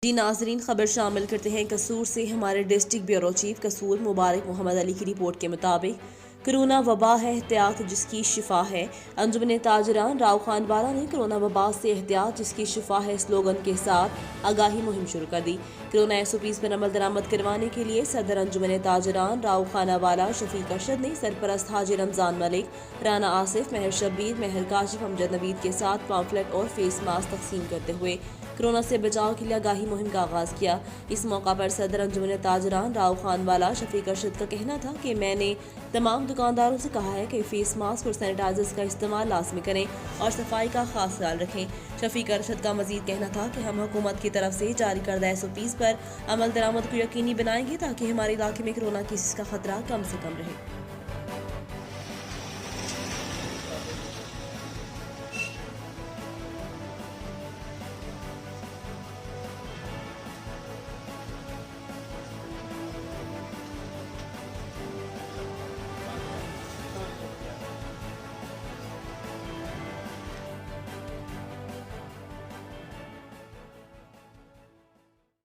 जी नाजरीन, खबर शामिल करते हैं कसूर से। हमारे डिस्ट्रिक्ट ब्यूरो चीफ कसूर मुबारक मोहम्मद अली की रिपोर्ट के मुताबिक कोरोना वबा है, एहतियात जिसकी शिफा है। अंजुमन ताजरान राव खान वाला ने कोरोना वबा से एहतियात जिसकी शिफा है स्लोगन के साथ आगाही मुहिम शुरू कर दी। कोरोना SOPs पर अमल दरामद करवाने के लिए सदर अंजुमन ताजरान राव खाना वाला शफीक अरशद ने सरपरस्त हाजी रमजान मलिक, राना आसिफ, मेहर शब्बीर, मेहर काशिफ, अमजद नवीद के साथ पॉम्फलेट और फेस मास्क तकसीम करते हुए कोरोना से बचाव के लिए आगाही मुहिम का आगाज किया। इस मौका पर सदर अंजुमन ताजरान राव खान वाला शफीक अरशद का कहना था कि मैंने तमाम दुकानदारों से कहा है कि फेस मास्क और सैनिटाइजर्स का इस्तेमाल लाजमी करें और सफाई का खास ख्याल रखें। शफीक अरशद का मजीद कहना था कि हम हुकूमत की तरफ से जारी करदा SOPs पर अमल दरामद को यकीनी बनाएंगे ताकि हमारे इलाके में कोरोना केसेस का खतरा कम से कम रहे।